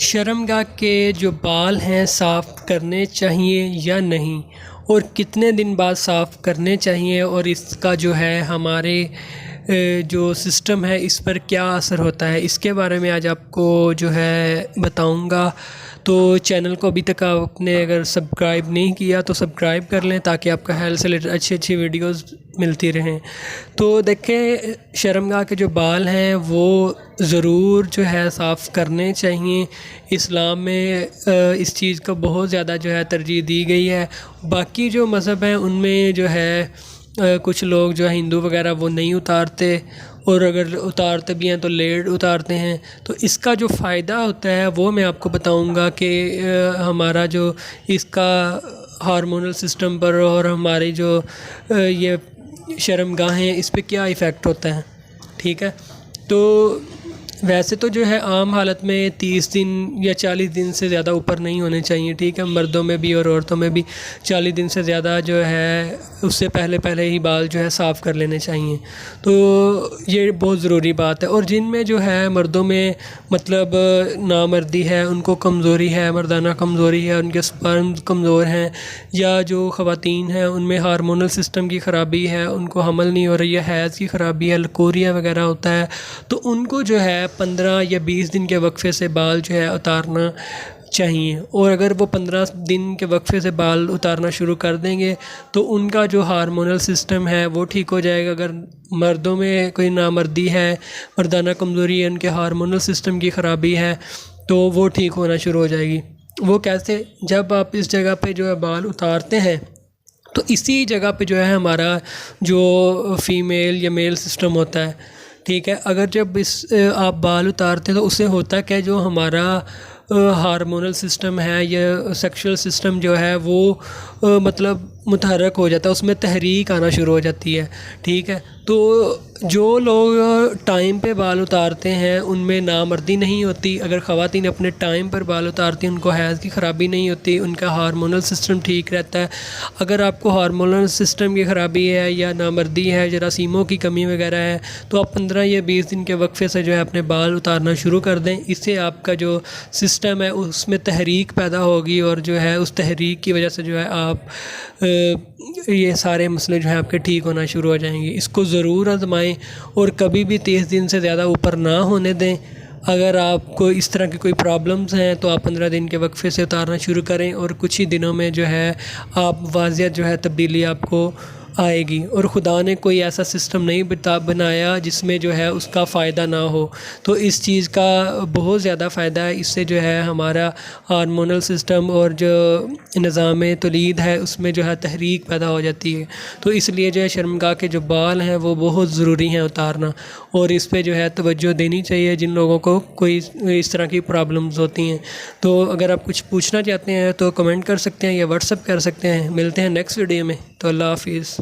شرمگاہ کے جو بال ہیں صاف کرنے چاہیے یا نہیں، اور کتنے دن بعد صاف کرنے چاہیے، اور اس کا جو ہے ہمارے جو سسٹم ہے اس پر کیا اثر ہوتا ہے، اس کے بارے میں آج آپ کو جو ہے بتاؤں گا۔ تو چینل کو ابھی تک آپ نے اگر سبسکرائب نہیں کیا تو سبسکرائب کر لیں تاکہ آپ کا ہیلتھ سے ریلیٹڈ اچھی ویڈیوز ملتی رہیں۔ تو دیکھیں، شرمگاہ کے جو بال ہیں وہ ضرور جو ہے صاف کرنے چاہیے۔ اسلام میں اس چیز کو بہت زیادہ جو ہے ترجیح دی گئی ہے۔ باقی جو مذہب ہیں ان میں جو ہے کچھ لوگ جو ہے ہندو وغیرہ وہ نہیں اتارتے، اور اگر اتارتے بھی ہیں تو لیٹ اتارتے ہیں۔ تو اس کا جو فائدہ ہوتا ہے وہ میں آپ کو بتاؤں گا کہ ہمارا جو اس کا ہارمونل سسٹم پر اور ہماری جو یہ شرمگاہیں ہیں اس پہ کیا ایفیکٹ ہوتا ہے، ٹھیک ہے۔ تو ویسے تو جو ہے عام حالت میں 30 دن یا 40 دن سے زیادہ اوپر نہیں ہونے چاہیے، ٹھیک ہے۔ مردوں میں بھی اور عورتوں میں بھی 40 دن سے زیادہ جو ہے اس سے پہلے ہی بال جو ہے صاف کر لینے چاہیے۔ تو یہ بہت ضروری بات ہے۔ اور جن میں جو ہے مردوں میں مطلب نامردی ہے، ان کو کمزوری ہے، مردانہ کمزوری ہے، ان کے سپرم کمزور ہیں، یا جو خواتین ہیں ان میں ہارمونل سسٹم کی خرابی ہے، ان کو حمل نہیں ہو رہی ہے، حیض کی خرابی ہے، لکوریا وغیرہ ہوتا ہے، تو ان کو جو ہے 15 یا 20 دن کے وقفے سے بال جو ہے اتارنا چاہیے۔ اور اگر وہ 15 دن کے وقفے سے بال اتارنا شروع کر دیں گے تو ان کا جو ہارمونل سسٹم ہے وہ ٹھیک ہو جائے گا۔ اگر مردوں میں کوئی نامردی ہے، مردانہ کمزوری ہے، ان کے ہارمونل سسٹم کی خرابی ہے، تو وہ ٹھیک ہونا شروع ہو جائے گی۔ وہ کیسے؟ جب آپ اس جگہ پہ جو ہے بال اتارتے ہیں تو اسی جگہ پہ جو ہے ہمارا جو فیمیل یا میل سسٹم ہوتا ہے، ٹھیک ہے۔ اگر جب آپ بال اتارتے ہیں تو اس سے ہوتا کہ جو ہمارا ہارمونل سسٹم ہے یا سیکشول سسٹم جو ہے وہ مطلب متحرک ہو جاتا ہے، اس میں تحریک آنا شروع ہو جاتی ہے، ٹھیک ہے۔ تو جو لوگ ٹائم پہ بال اتارتے ہیں ان میں نامردی نہیں ہوتی۔ اگر خواتین اپنے ٹائم پر بال اتارتی ہیں ان کو حیض کی خرابی نہیں ہوتی، ان کا ہارمونل سسٹم ٹھیک رہتا ہے۔ اگر آپ کو ہارمونل سسٹم کی خرابی ہے یا نامردی ہے، جراثیموں کی کمی وغیرہ ہے، تو آپ 15 یا 20 دن کے وقفے سے جو ہے اپنے بال اتارنا شروع کر دیں۔ اس سے آپ کا جو سسٹم ہے اس میں تحریک پیدا ہوگی، اور جو ہے اس تحریک کی وجہ سے جو ہے آپ یہ سارے مسئلے جو ہیں آپ کے ٹھیک ہونا شروع ہو جائیں گے۔ اس کو ضرور آزمائیں، اور کبھی بھی 30 دن سے زیادہ اوپر نہ ہونے دیں۔ اگر آپ کو اس طرح کی کوئی پرابلمز ہیں تو آپ 15 دن کے وقفے سے اتارنا شروع کریں، اور کچھ ہی دنوں میں جو ہے آپ واضح جو ہے تبدیلی آپ کو آئے گی۔ اور خدا نے کوئی ایسا سسٹم نہیں بنایا جس میں جو ہے اس کا فائدہ نہ ہو، تو اس چیز کا بہت زیادہ فائدہ ہے۔ اس سے جو ہے ہمارا ہارمونل سسٹم اور جو نظام تولید ہے اس میں جو ہے تحریک پیدا ہو جاتی ہے۔ تو اس لیے جو ہے شرمگاہ کے جو بال ہیں وہ بہت ضروری ہیں اتارنا، اور اس پہ جو ہے توجہ دینی چاہیے جن لوگوں کو کوئی اس طرح کی پرابلمز ہوتی ہیں۔ تو اگر آپ کچھ پوچھنا چاہتے ہیں تو کمنٹ کر سکتے ہیں یا واٹس ایپ کر سکتے ہیں۔ ملتے ہیں نیکسٹ ویڈیو میں، تو اللہ حافظ۔